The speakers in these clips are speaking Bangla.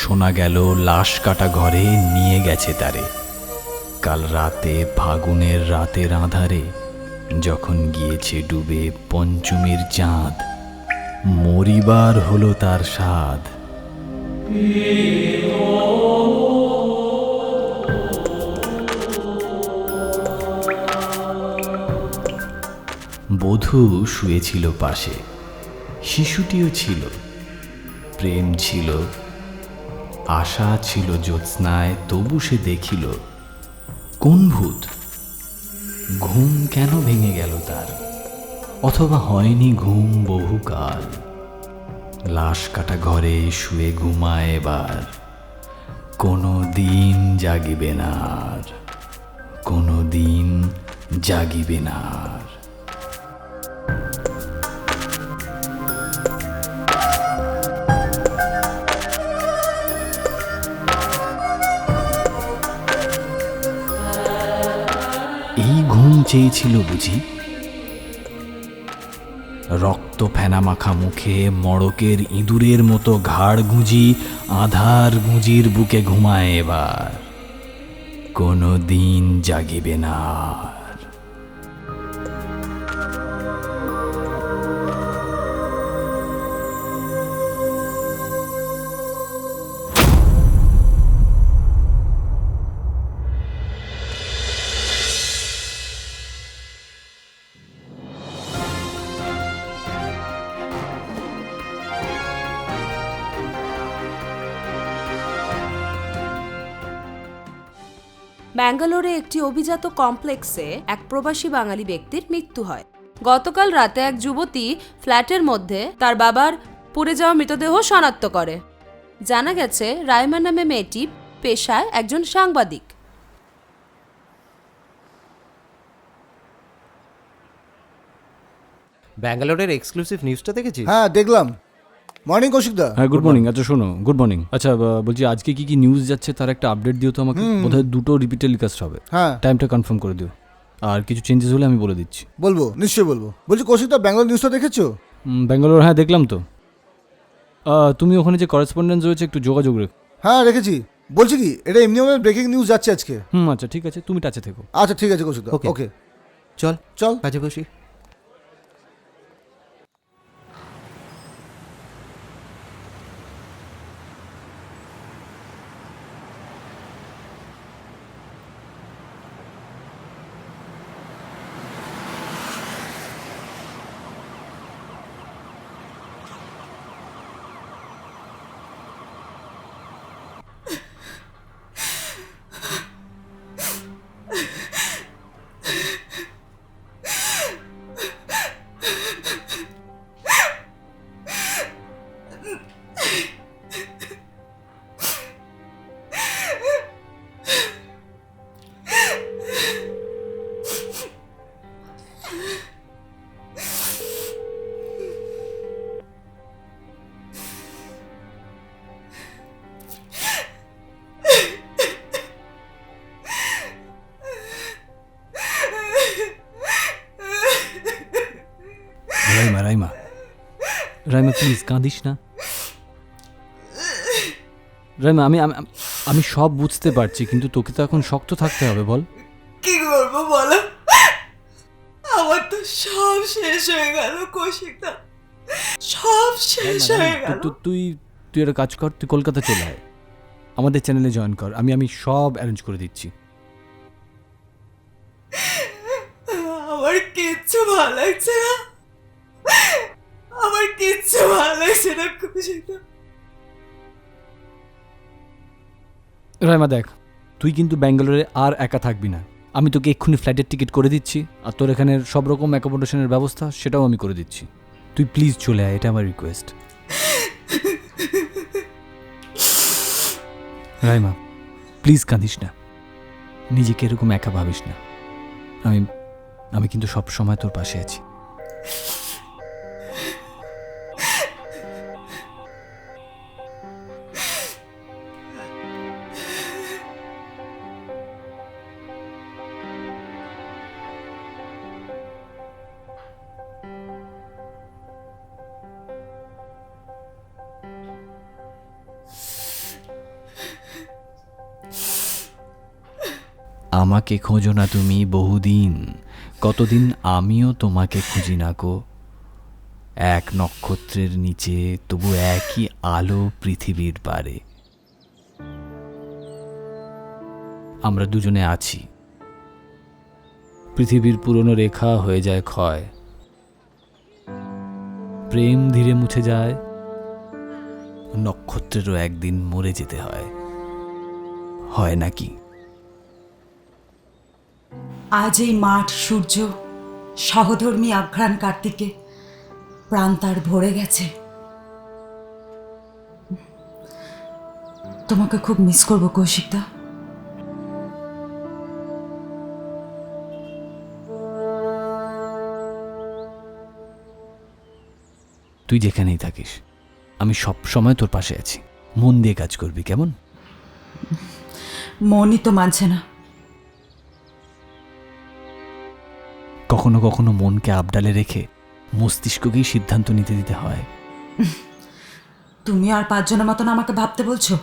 শোনা গেল লাশ কাটা ঘরে নিয়ে গেছে তারে। কাল রাতে ফাগুনের রাতের আঁধারে যখন গিয়েছে ডুবে পঞ্চমীর চাঁদ, মরিবার হলো তার স্বাদ। বধূ শুয়েছিল পাশে, শিশুটিও ছিল, প্রেম ছিল, আশা ছিল জ্যোৎস্নায়, তবু সে দেখিল কোন ভূত। ঘুম কেন ভেঙে গেল তার, অথবা হয়নি ঘুম বহুকাল। লাশ কাটা ঘরে শুয়ে ঘুমায় এবার, কোনো দিন জাগিবে না আর, কোনো দিন জাগিবে না আর। এই ঘুম চেয়েছিল বুঝি? রক্ত ফেনা মাখা মুখে মড়কের ইঁদুরের মতো ঘাড় গুঁজি আধার গুঁজির বুকে ঘুমায় এবার, কোনো দিন জাগিবে না। ব্যাঙ্গালোরে একটি অভিজাত কমপ্লেক্সে এক প্রবাসী বাঙালি ব্যক্তির মৃত্যু হয়। গতকাল রাতে এক যুবতী ফ্ল্যাটের মধ্যে তার বাবার পুড়ে যাওয়া মৃতদেহ শনাক্ত করে। জানা গেছে রাইমা নামে মেয়েটি পেশায় একজন সাংবাদিক। ব্যাঙ্গালোরের এক্সক্লুসিভ নিউজটা দেখেছিস? হ্যাঁ দেখলাম। মর্নিং কৌশিকদা। হ্যাঁ গুড মর্নিং। আচ্ছা শোনো, গুড মর্নিং। আচ্ছা বলছি আজকে কি কি নিউজ যাচ্ছে তার একটা আপডেট দিও তো আমাকে। বোধহয় 2টো রিপিট টেলিকাস্ট হবে। হ্যাঁ টাইমটা কনফার্ম করে দিও। আর কিছু চেঞ্জেস হলে আমি বলে দিচ্ছি। বলবো, নিশ্চয়ই বলবো। বলছি কৌশিকদা, ব্যাঙ্গালোর নিউজটা দেখেছো? ব্যাঙ্গালোর, হ্যাঁ দেখলাম তো। তুমি ওখানে যে করেসপন্ডেন্স রয়েছে একটু যোগাযোগ রেখো। হ্যাঁ রেখেছি। বলছি কি, এটা এমনি আমার ব্রেকিং নিউজ যাচ্ছে আজকে। আচ্ছা ঠিক আছে, তুমি টাচে থেকো। আচ্ছা ঠিক আছে কৌশিকদা, Okay. ওকে। চল চল। কাজে বসি। রাইমা রাইমা রাইমা প্লিজ কাঁদিস না। রাইমা আমি আমি আমি সব বুঝতে পারছি, কিন্তু তোকে তো এখন শক্ত থাকতে হবে, বল। কি করবো বলো? আমার তো সব শেষ হয়ে গেল কৌশিকদা, সব শেষ হয়ে গেল। তুই তুই একটা কাজ কর, তুই কলকাতা চলে আয়, আমাদের চ্যানেলে জয়েন কর। আমি আমি সব অ্যারেঞ্জ করে দিচ্ছি। আমার কিচ্ছু ভালো লাগছে না, আমার কিচ্ছু ভালো লাগছে না কৌশিকদা। রাইমা দেখ, তুই কিন্তু ব্যাঙ্গালোরে আর একা থাকবি না। আমি তোকে এক্ষুনি ফ্লাইটের টিকিট করে দিচ্ছি, আর তোর এখানের সব রকম অ্যাকোমোডেশনের ব্যবস্থা সেটাও আমি করে দিচ্ছি। তুই প্লিজ চলে আয়, এটা আমার রিকোয়েস্ট। রাইমা প্লিজ কাঁদিস না, নিজেকে এরকম একা ভাবিস না। আমি আমি কিন্তু সব সময় তোর পাশে আছি। আমাকে খোঁজো না তুমি বহুদিন, কতদিন আমিও তোমাকে খুঁজি না গো। এক নক্ষত্রের নিচে তবু একই আলো পৃথিবীর পারে। আমরা দুজনে আছি, পৃথিবীর পুরনো রেখা হয়ে যায় ক্ষয়, প্রেম ধীরে মুছে যায়, নক্ষত্রেরও একদিন মরে যেতে হয়, হয় নাকি? আজ এই মাঠ, সূর্য, সহধর্মী আঘ্রাণ কার্তিকে প্রাণ তার ভরে গেছে। তোমাকে খুব মিস করবো কৌশিকদা। তুই যেখানেই থাকিস আমি সব সময় তোর পাশে আছি। মন দিয়ে কাজ করবি, কেমন? মনই তো মানছে না। কখনো কখনো মনকে আবডালে রেখে মস্তিষ্ককেই সিদ্ধান্ত নিতে দিতে হয়। তুমি আর পাঁচজনের মতন আমাকে ভাবতে বলছো?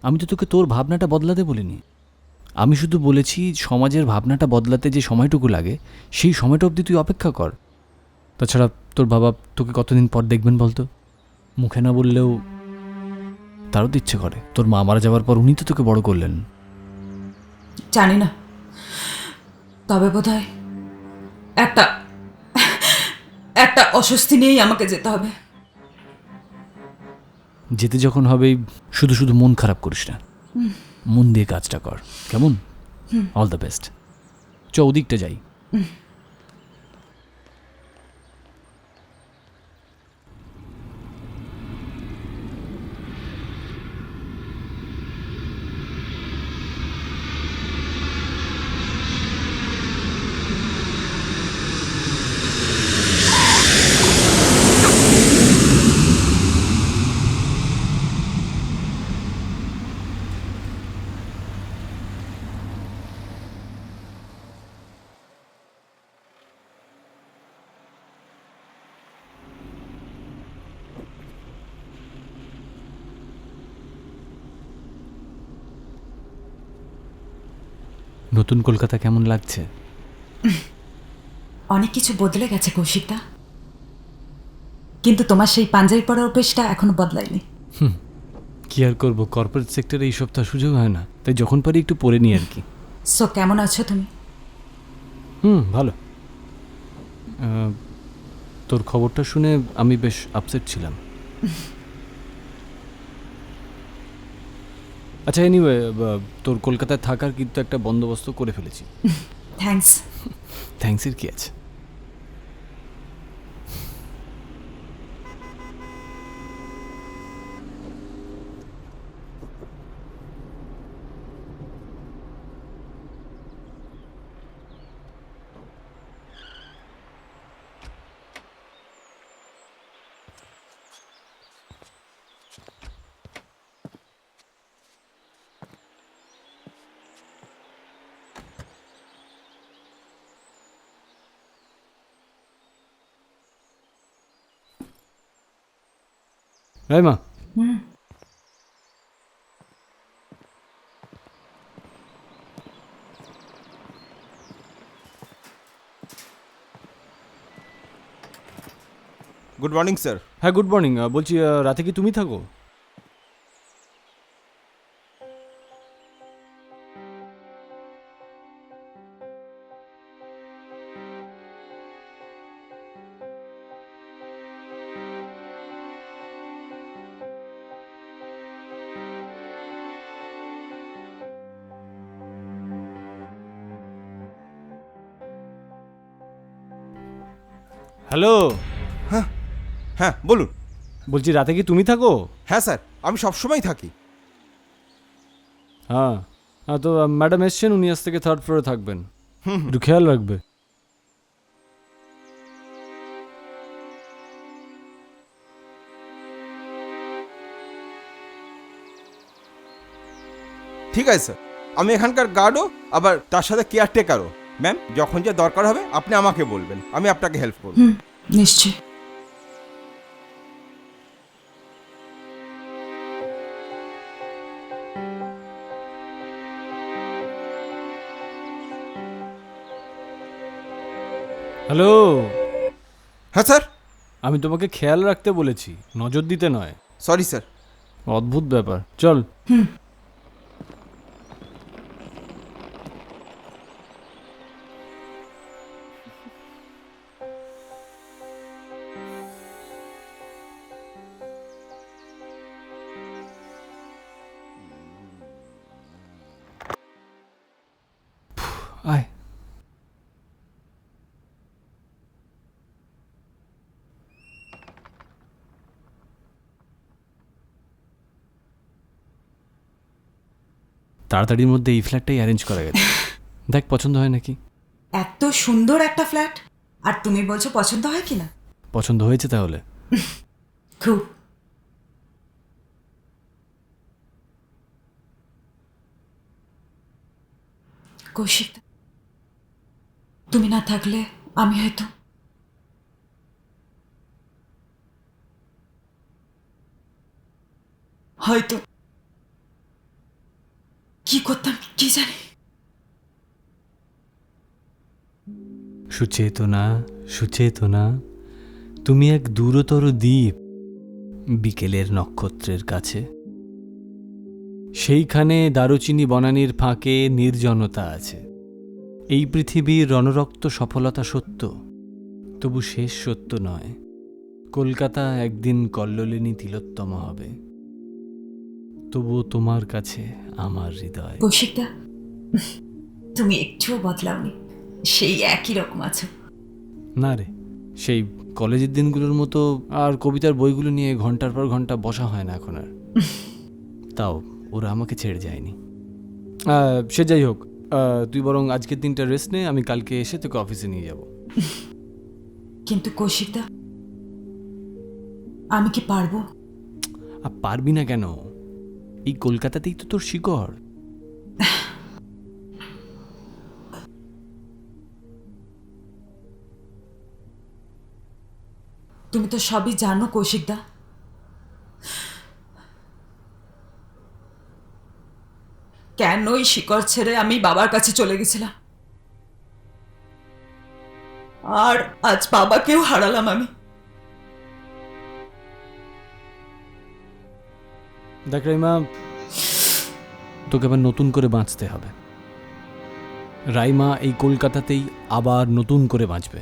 আমি তো তোকে তোর ভাবনাটা বদলাতে বলিনি, আমি শুধু বলেছি সমাজের ভাবনাটা বদলাতে যে সময়টুকু লাগে সেই সময়টা অবধি তুই অপেক্ষা কর। তাছাড়া তোর বাবা তোকে কতদিন পর দেখবেন বলতো? মুখে না বললেও তারও তো ইচ্ছে করে। তোর মা মারা যাওয়ার পর উনি তো তোকে বড় করলেন। জানি না, তবে বোধহয় একটা একটা অস্বস্তি নিয়েই আমাকে যেতে হবে। যেতে যখন হবেই শুধু শুধু মন খারাপ করিস না, মন দিয়ে কাজটা কর, কেমন? All the best. চ ওদিকটা যাই। নতুন কলকাতা কেমন লাগছে? অনেক কিছু বদলে গেছে কৌশিকদা, কিন্তু তোমার সেই পাঞ্জাবি পরার অভ্যেসটা এখনো বদলায়নি। কি আর করবো, কর্পোরেট সেক্টরে এই সপ্তাহ সুযোগ হয় না, তাই যখন পারি একটু পরে নিই আর কি। সো কেমন আছো তুমি? ভালো। তোর খবরটা শুনে আমি বেশ আপসেট ছিলাম। আচ্ছা, এনিওয়ে, তোর কলকাতায় থাকার কিন্তু একটা বন্দোবস্ত করে ফেলেছি। থ্যাঙ্কস। থ্যাঙ্কসের কি আছে? Raima, good morning sir. হ্যাঁ গুড মর্নিং। বলছি, রাতে কি তুমি থাকো? হ্যালো, হ্যাঁ বলুন। বলছি রাতে কি তুমি থাকো? হ্যাঁ স্যার, আমি সবসময় থাকি। হ্যাঁ হ্যাঁ, তো ম্যাডাম এসছেন, উনি আজ থেকে 3rd ফ্লোরে থাকবেন, একটু খেয়াল রাখবে। ঠিক আছে স্যার, আমি এখানকার গার্ডও, আবার তার সাথে কেয়ারটেকারও। ম্যাম, যখন যা দরকার হবে আপনি আমাকে বলবেন, আমি আপনাকে হেল্প করব। নিশ্চয়। হ্যালো, হ্যাঁ স্যার। আমি তোমাকে খেয়াল রাখতে বলেছি, নজর দিতে নয়। Sorry sir. অদ্ভুত ব্যাপার, চল। আয়। তাড়াতাড়ির মধ্যে এই ফ্ল্যাটটাই অ্যারেঞ্জ করা গেছে। দেখ পছন্দ হয় নাকি। এত সুন্দর একটা ফ্ল্যাট, আর তুমি বলছো পছন্দ হয় কিনা? পছন্দ হয়েছে তাহলে? খুব। কৌশিক, তুমি না থাকলে আমি হয়তো কি করতাম কি জানি। সুচেতনা, সুচেতনা, তুমি এক দূরতর দ্বীপ বিকেলের নক্ষত্রের কাছে। সেইখানে দারুচিনি বনানীর ফাঁকে নির্জনতা আছে। এই পৃথিবীর রণরক্ত সফলতা সত্য, তবু শেষ সত্য নয়। কলকাতা একদিন কল্লোলিনী তিলোত্তম হবে, তবুও তোমার কাছে আমার হৃদয়। কৌশিকদা, তুমি একটুও বদলাওনি, সেই একই রকম আছো। না রে, সেই কলেজের দিনগুলোর মতো আর কবিতার বইগুলো নিয়ে ঘন্টার পর ঘন্টা বসা হয় না এখন আর। তাও ওরা আমাকে ছেড়ে যায়নি। সে যাই হোক, তুই বরং আজকের দিনটা রেস্ট নে, আমি কালকে এসে তোকে অফিসে নিয়ে যাব। কিন্তু কৌশিকদা, আমি কি পারবো? আর পারবি না কেন? এই কলকাতাতেই তো তোর শিকড়। তুমি তো সবই জানো কৌশিকদা, কেনই শিকড় ছেড়ে আমি বাবার কাছে চলে গেছিলাম, আর আজ বাবাকেও হারালাম আমি। দেখ রাইমা, তোকে আবার নতুন করে বাঁচতে হবে। রাইমা এই কলকাতাতেই আবার নতুন করে বাঁচবে।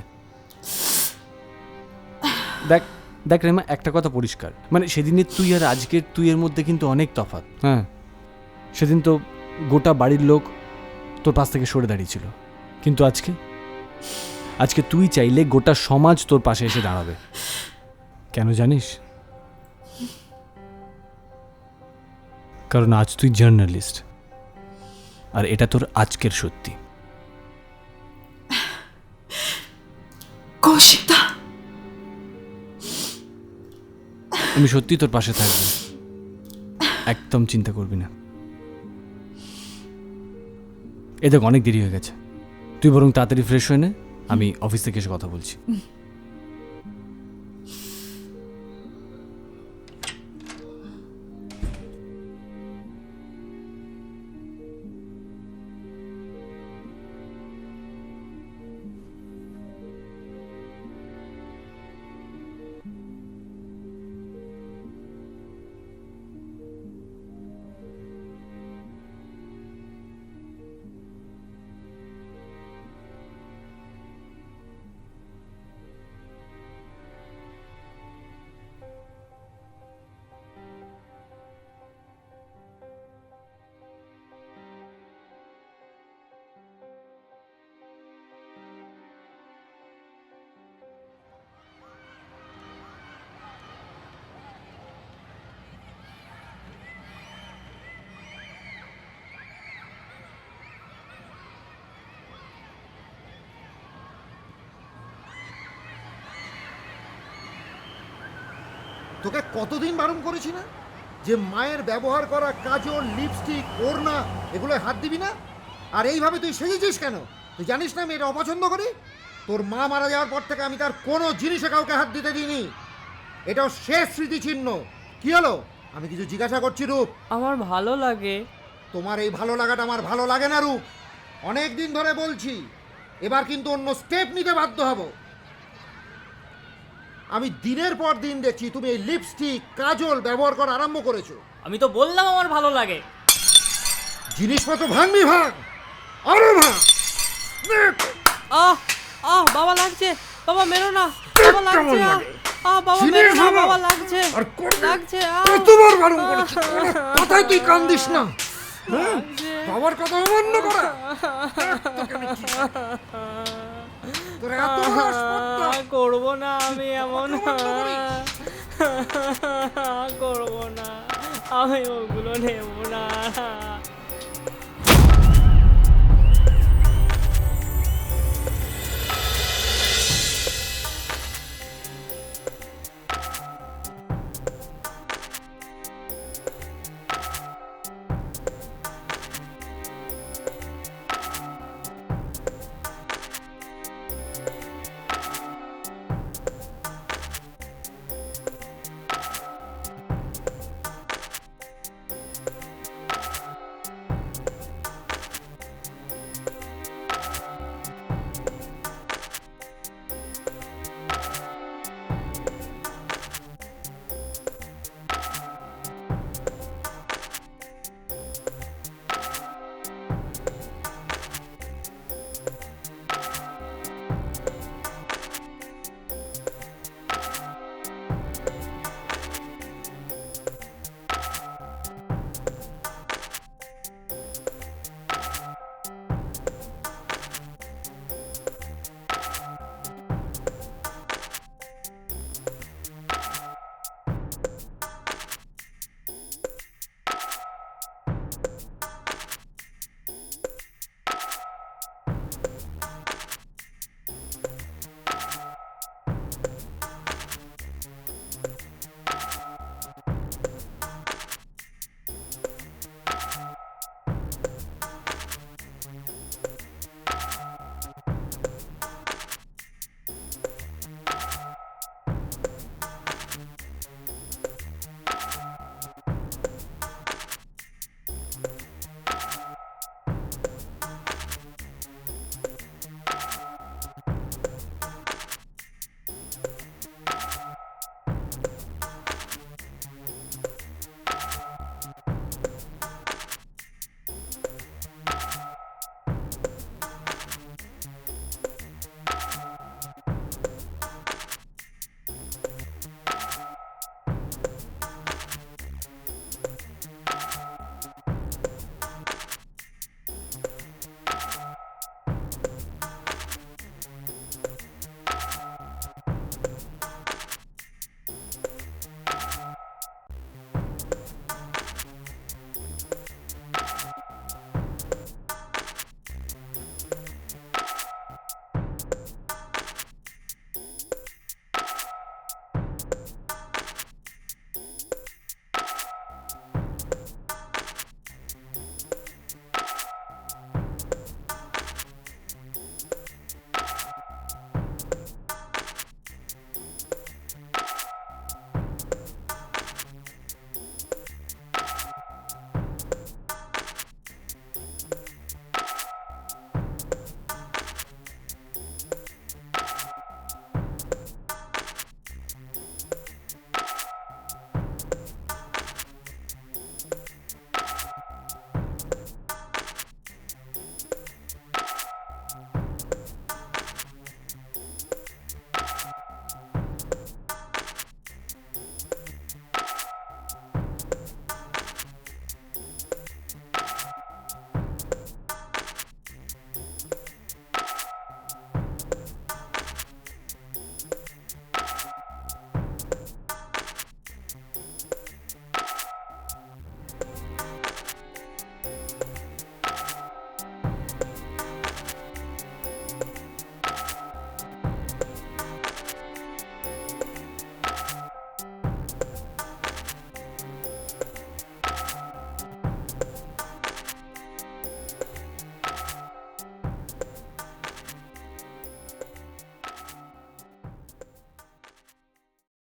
দেখ দেখ রাইমা, একটা কথা পরিষ্কার, মানে সেদিনের তুই আর আজকের তুইয়ের মধ্যে কিন্তু অনেক তফাৎ। হ্যাঁ, সেদিন তো গোটা বাড়ির লোক তোর পাশ থেকে সরে দাঁড়িয়েছিল, কিন্তু আজকে আজকে তুই চাইলে গোটা সমাজ তোর পাশে এসে দাঁড়াবে। কেন জানিস? কারণ আজ তুই জার্নালিস্ট, আর এটা তোর আজকের সত্যি। কৌশিকদা, আমি সত্যি তোর পাশে থাকবো, একদম চিন্তা করবি না। এ দেখ, অনেক দেরি হয়ে গেছে, তুই বরং তাড়াতাড়ি ফ্রেশ হয়ে নে, আমি অফিস থেকে এসে কথা বলছি। তোকে কতদিন বারণ করেছি না যে মায়ের ব্যবহার করা কাজল, লিপস্টিক, ওড়না এগুলো হাত দিবি না? আর এইভাবে তুই সেজেছিস কেন? তুই জানিস না আমি এটা অপছন্দ করি? তোর মা মারা যাওয়ার পর থেকে আমি তার কোনো জিনিসে কাউকে হাত দিতে দিইনি। এটাও শেষ স্মৃতিচিহ্ন। কি হলো? আমি কিছু জিজ্ঞাসা করছি রূপ। আমার ভালো লাগে। তোমার এই ভালো লাগাটা আমার ভালো লাগে না রূপ, অনেক দিন ধরে বলছি। এবার কিন্তু অন্য স্টেপ নিতে বাধ্য হব। আমি দিনের পর দিন দেখছি তুমি এই লিপস্টিক, কাজল ব্যবহার করা আরম্ভ করেছো। আমি তো বললাম আমার ভালো লাগে। জিনিসপত্র ভাঙবি ভাঙ, আরো ভাঙ। আহ আহ বাবা লাগছে, বাবা মেরো না, বাবা লাগছে, বাবা মেরো না, বাবা লাগছে, লাগছে। কতবার বারণ করেছি, কথাই তুই কান্দিস না। বাবার কথা অমান্য করা তোর এত বড় আসপত্তা। করবো না আমি এমন, করবো না, আমি ওগুলো নেবো না।